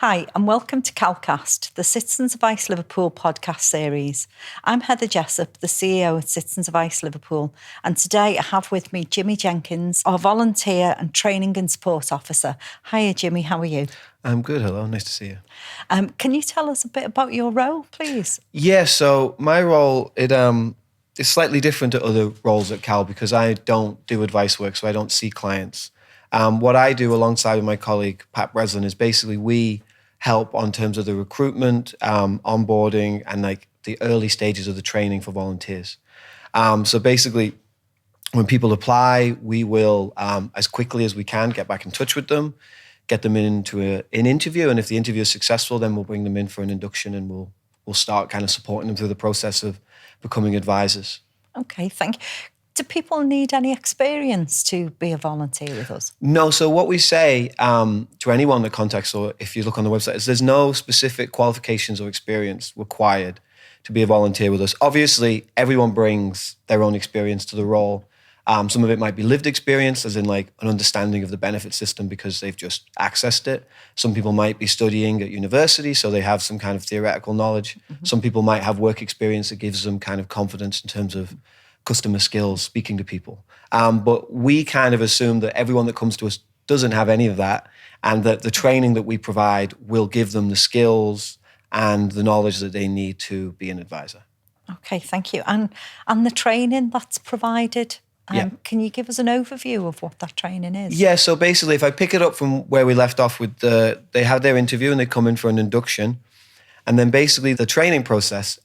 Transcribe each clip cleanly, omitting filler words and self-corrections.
Hi, and welcome to CalCast, the Citizens Advice Liverpool podcast series. I'm Heather Jessup, the CEO at Citizens Advice Liverpool, and today I have with me Jimmy Jenkins, our volunteer and training and support officer. Hiya, Jimmy, how are you? I'm good, hello, nice to see you. Can you tell us a bit about your role, please? Yeah, so my role, is slightly different to other roles at Cal because I don't do advice work, so I don't see clients. What I do alongside with my colleague, Pat Breslin, is basically we help on terms of the recruitment, onboarding, and like the early stages of the training for volunteers. So basically, when people apply, we will, as quickly as we can, get back in touch with them, get them into an interview, and if the interview is successful, then we'll bring them in for an induction, and we'll start kind of supporting them through the process of becoming advisors. Okay, thank you. Do people need any experience to be a volunteer with us? No, so what we say to anyone that contacts, or if you look on the website, is there's no specific qualifications or experience required to be a volunteer with us. Obviously, everyone brings their own experience to the role. Some of it might be lived experience, as in like an understanding of the benefit system because they've just accessed it. Some people might be studying at university, so they have some kind of theoretical knowledge. Mm-hmm. Some people might have work experience that gives them kind of confidence in terms of customer skills, speaking to people. But we kind of assume that everyone that comes to us doesn't have any of that, and that the training that we provide will give them the skills and the knowledge that they need to be an advisor. Okay, thank you. And the training that's provided, can you give us an overview of what that training is? Yeah, so basically, if I pick it up from where we left off with they have their interview and they come in for an induction. And then basically the training process,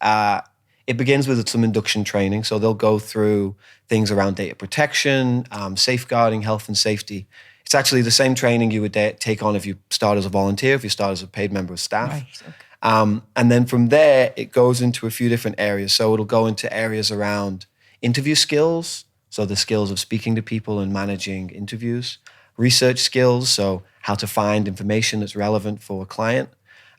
it begins with some induction training. So they'll go through things around data protection, safeguarding, health and safety. It's actually the same training you would take on if you start as a volunteer, if you start as a paid member of staff. Right, okay. And then from there, it goes into a few different areas. So it'll go into areas around interview skills, so the skills of speaking to people and managing interviews, research skills, so how to find information that's relevant for a client,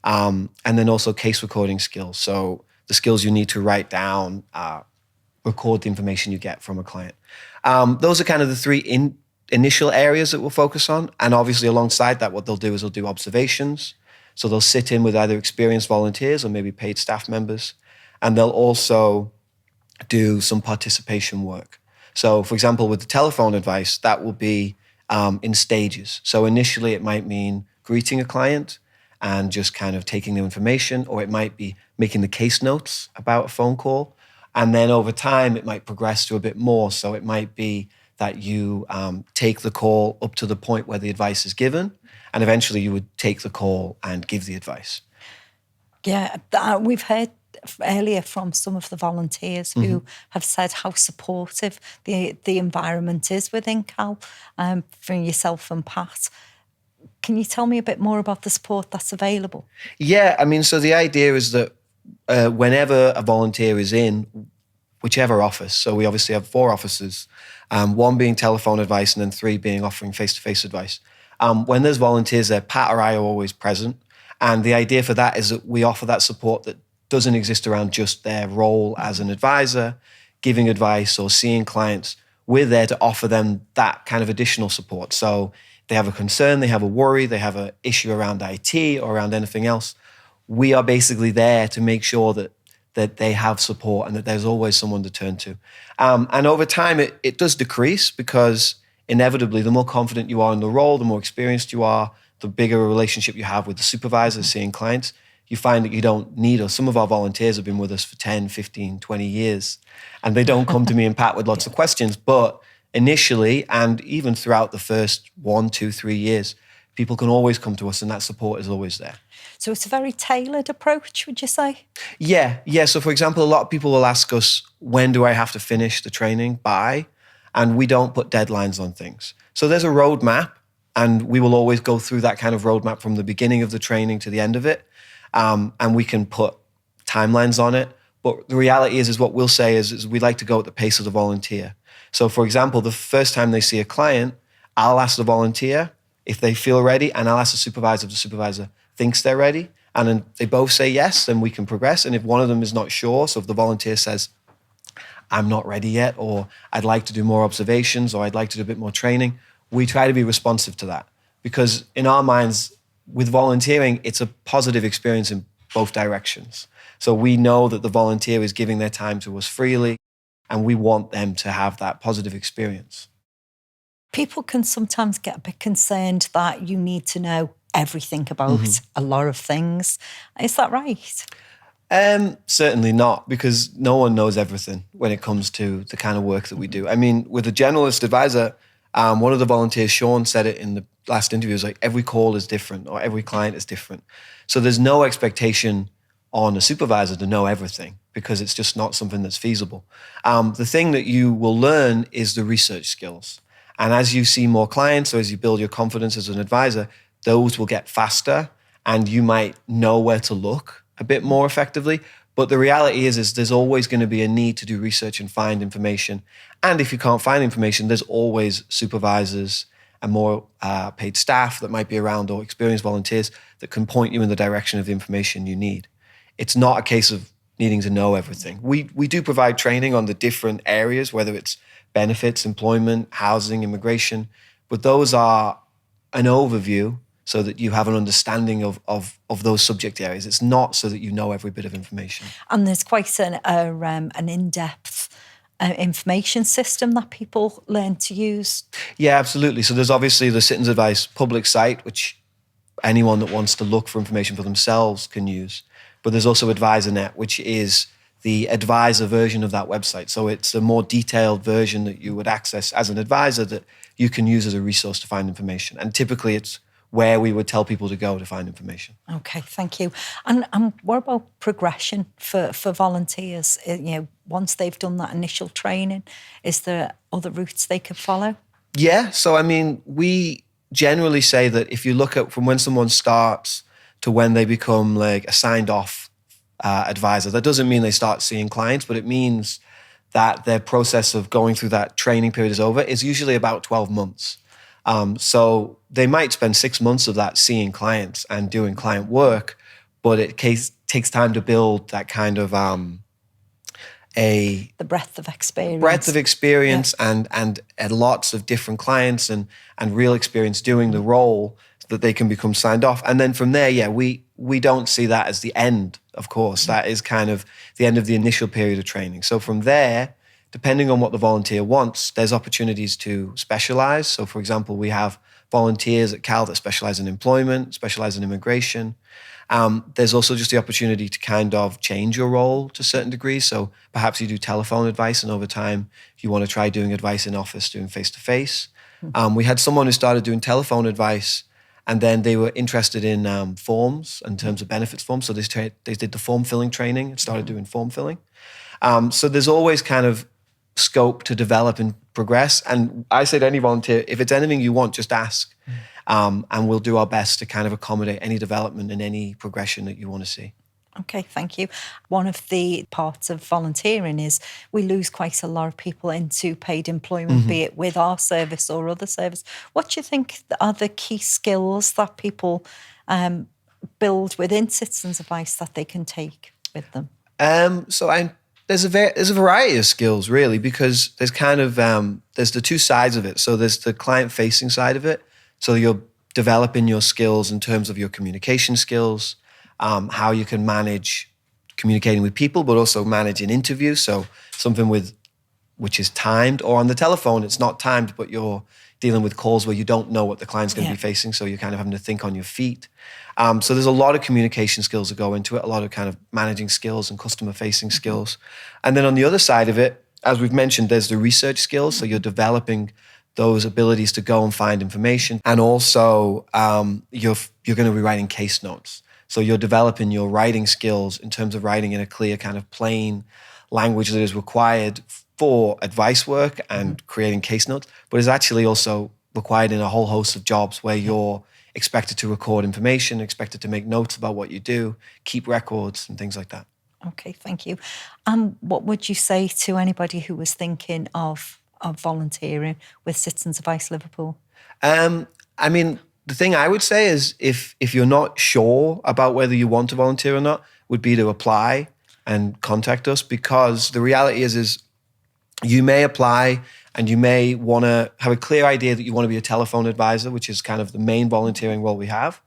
and then also case recording skills, so the skills you need to write down, record the information you get from a client. Those are kind of the three initial areas that we'll focus on. And obviously alongside that, what they'll do is they'll do observations. So they'll sit in with either experienced volunteers or maybe paid staff members. And they'll also do some participation work. So for example, with the telephone advice, that will be in stages. So initially it might mean greeting a client and just kind of taking their information, or it might be making the case notes about a phone call. And then over time, it might progress to a bit more. So it might be that you take the call up to the point where the advice is given, and eventually you would take the call and give the advice. Yeah, we've heard earlier from some of the volunteers who have said how supportive the environment is within Cal, from yourself and Pat. Can you tell me a bit more about the support that's available? Yeah, I mean, so the idea is that whenever a volunteer is in whichever office, so we obviously have 4 offices, one being telephone advice and then 3 being offering face-to-face advice. When there's volunteers there, Pat or I are always present. And the idea for that is that we offer that support that doesn't exist around just their role as an advisor, giving advice or seeing clients. We're there to offer them that kind of additional support. So they have a concern, they have a worry, they have an issue around IT or around anything else. We are basically there to make sure that they have support and that there's always someone to turn to. And over time, it does decrease because inevitably, the more confident you are in the role, the more experienced you are, the bigger a relationship you have with the supervisors, seeing clients, you find that you don't need us. Some of our volunteers have been with us for 10, 15, 20 years, and they don't come to me and Pat with lots of questions. But initially, and even throughout the first 1, 2, 3 years, people can always come to us and that support is always there. So it's a very tailored approach, would you say? Yeah. So for example, a lot of people will ask us, when do I have to finish the training by? And we don't put deadlines on things. So there's a roadmap, and we will always go through that kind of roadmap from the beginning of the training to the end of it. And we can put timelines on it. But the reality is what we'll say is we like to go at the pace of the volunteer. So for example, the first time they see a client, I'll ask the volunteer if they feel ready, and I'll ask the supervisor if the supervisor thinks they're ready. And then they both say yes, then we can progress. And if one of them is not sure, so if the volunteer says, I'm not ready yet, or I'd like to do more observations, or I'd like to do a bit more training, we try to be responsive to that. Because in our minds, with volunteering, it's a positive experience in both directions. So we know that the volunteer is giving their time to us freely, and we want them to have that positive experience. People can sometimes get a bit concerned that you need to know everything about a lot of things. Is that right? Certainly not, because no one knows everything when it comes to the kind of work that we do. I mean, with a generalist advisor, one of the volunteers, Sean, said it in the last interview, is like every call is different or every client is different. So there's no expectation on a supervisor to know everything because it's just not something that's feasible. The thing that you will learn is the research skills. And as you see more clients or as you build your confidence as an advisor, those will get faster and you might know where to look a bit more effectively. But the reality is there's always going to be a need to do research and find information. And if you can't find information, there's always supervisors and more paid staff that might be around or experienced volunteers that can point you in the direction of the information you need. It's not a case of needing to know everything. We do provide training on the different areas, whether it's benefits, employment, housing, immigration, but those are an overview so that you have an understanding of those subject areas. It's not so that you know every bit of information. And there's quite an in-depth information system that people learn to use. Yeah, absolutely. So there's obviously the Citizens Advice public site, which anyone that wants to look for information for themselves can use. But there's also AdvisorNet, which is the advisor version of that website. So it's a more detailed version that you would access as an advisor that you can use as a resource to find information. And typically it's where we would tell people to go to find information. Okay, thank you. And what about progression for volunteers? Once they've done that initial training, is there other routes they could follow? Yeah, so I mean, we generally say that if you look at from when someone starts to when they become like a signed off advisor, that doesn't mean they start seeing clients, but it means that their process of going through that training period is over. It's usually about 12 months. So they might spend 6 months of that seeing clients and doing client work, but it takes time to build that kind of the breadth of experience. Yeah. and lots of different clients and real experience doing the role so that they can become signed off. And then from there, yeah, we don't see that as the end, of course. That is kind of the end of the initial period of training. So from there, depending on what the volunteer wants, there's opportunities to specialize. So for example, we have volunteers at Cal that specialize in employment, specialize in immigration. There's also just the opportunity to kind of change your role to certain degrees. So perhaps you do telephone advice and over time you want to try doing advice in office, doing face-to-face. We had someone who started doing telephone advice and then they were interested in forms in terms of benefits forms. So they did the form filling training and started doing form filling. So there's always kind of scope to develop and progress. And I say to any volunteer, if it's anything you want, just ask. And we'll do our best to kind of accommodate any development and any progression that you want to see. Okay, thank you. One of the parts of volunteering is we lose quite a lot of people into paid employment, be it with our service or other service. What do you think are the key skills that people build within Citizens Advice that they can take with them? There's a variety of skills, really, because there's kind of, there's the two sides of it. So there's the client-facing side of it. So you're developing your skills in terms of your communication skills, how you can manage communicating with people, but also managing interviews. So something which is timed, or on the telephone, it's not timed, but you're dealing with calls where you don't know what the client's going to be facing. So you're kind of having to think on your feet. So there's a lot of communication skills that go into it, a lot of kind of managing skills and customer-facing skills. And then on the other side of it, as we've mentioned, there's the research skills. So you're developing those abilities to go and find information. And also you're going to be writing case notes. So you're developing your writing skills in terms of writing in a clear kind of plain language that is required for advice work and creating case notes, but is actually also required in a whole host of jobs where you're expected to record information, expected to make notes about what you do, keep records and things like that. Okay, thank you. What would you say to anybody who was thinking of volunteering with Citizens Advice Liverpool? I mean, the thing I would say is if you're not sure about whether you want to volunteer or not, would be to apply and contact us, because the reality is you may apply and you may want to have a clear idea that you want to be a telephone advisor, which is kind of the main volunteering role we have,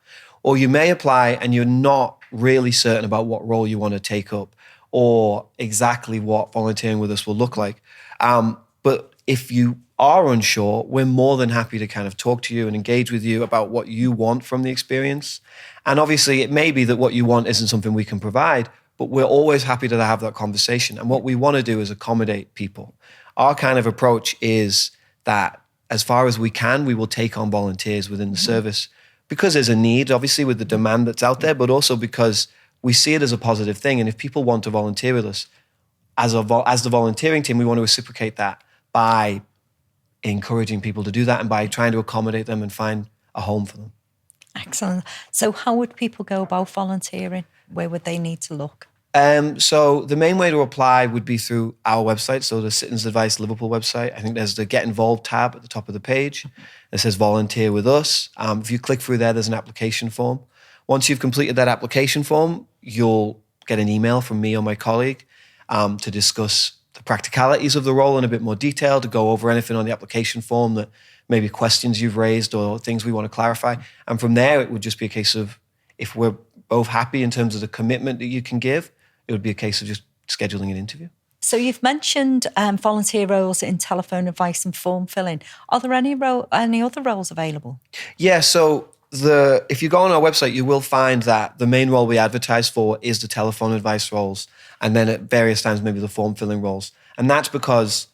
Or you may apply and you're not really certain about what role you want to take up or exactly what volunteering with us will look like. But if you are unsure, we're more than happy to kind of talk to you and engage with you about what you want from the experience. And obviously, it may be that what you want isn't something we can provide, but we're always happy to have that conversation. And what we want to do is accommodate people. Our kind of approach is that as far as we can, we will take on volunteers within the service because there's a need, obviously, with the demand that's out there, but also because we see it as a positive thing. And if people want to volunteer with us, as the volunteering team, we want to reciprocate that by encouraging people to do that and by trying to accommodate them and find a home for them. Excellent. So how would people go about volunteering? Where would they need to look? So the main way to apply would be through our website, so the Citizens Advice Liverpool website. I think there's the Get Involved tab at the top of the page. It says Volunteer with Us. If you click through there, there's an application form. Once you've completed that application form, you'll get an email from me or my colleague to discuss the practicalities of the role in a bit more detail, to go over anything on the application form that maybe questions you've raised or things we want to clarify. And from there, it would just be a case of, if we're both happy in terms of the commitment that you can give, it would be a case of just scheduling an interview. So you've mentioned volunteer roles in telephone advice and form filling. Are there any other roles available? Yeah, so if you go on our website, you will find that the main role we advertise for is the telephone advice roles, and then at various times maybe the form filling roles. And that's because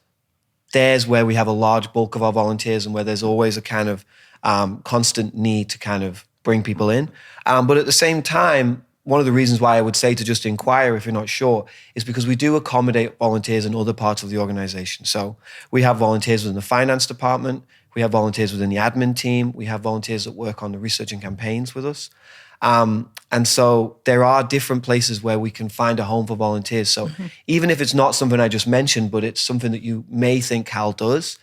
there's where we have a large bulk of our volunteers and where there's always a kind of constant need to kind of bring people in. But at the same time, one of the reasons why I would say to just inquire if you're not sure is because we do accommodate volunteers in other parts of the organization. So we have volunteers within the finance department, we have volunteers within the admin team, we have volunteers that work on the research and campaigns with us. And so there are different places where we can find a home for volunteers. So even if it's not something I just mentioned, but it's something that you may think Cal does,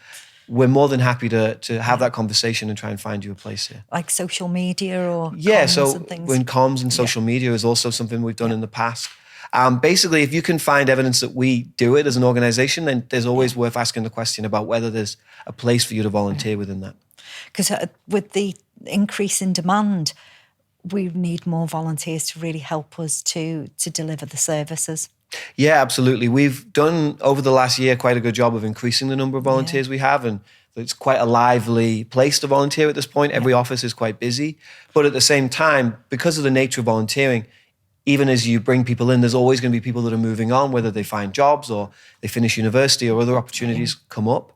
we're more than happy to have that conversation and try and find you a place here. Like social media or comms so and things? When comms and social media is also something we've done in the past. Basically, if you can find evidence that we do it as an organization, then there's always worth asking the question about whether there's a place for you to volunteer within that. Because with the increase in demand, we need more volunteers to really help us to deliver the services. Yeah, absolutely. We've done over the last year quite a good job of increasing the number of volunteers we have, and it's quite a lively place to volunteer at this point. Every office is quite busy. But at the same time, because of the nature of volunteering, even as you bring people in, there's always going to be people that are moving on, whether they find jobs or they finish university or other opportunities come up.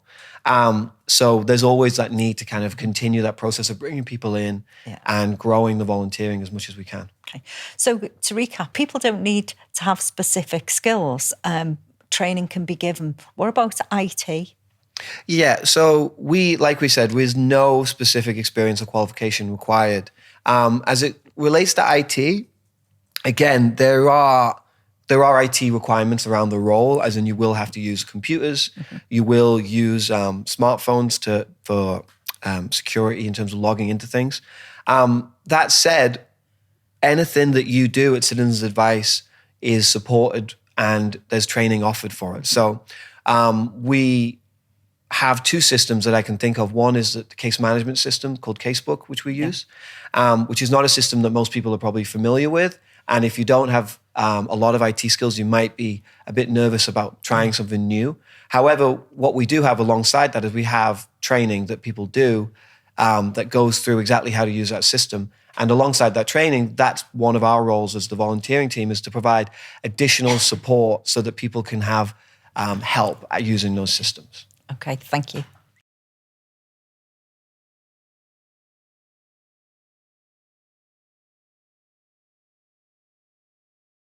So there's always that need to kind of continue that process of bringing people in and growing the volunteering as much as we can. Okay. So to recap, people don't need to have specific skills. Training can be given. What about IT? Yeah, so like we said, there's no specific experience or qualification required. As it relates to IT, again, there are IT requirements around the role, as in you will have to use computers, you will use smartphones for security in terms of logging into things. That said, anything that you do at Citizens Advice is supported and there's training offered for it. So we have two systems that I can think of. One is the case management system called Casebook, which we use, which is not a system that most people are probably familiar with. And if you don't have a lot of IT skills, you might be a bit nervous about trying something new. However, what we do have alongside that is we have training that people do that goes through exactly how to use that system. And alongside that training, that's one of our roles as the volunteering team, is to provide additional support so that people can have help at using those systems. Okay, thank you.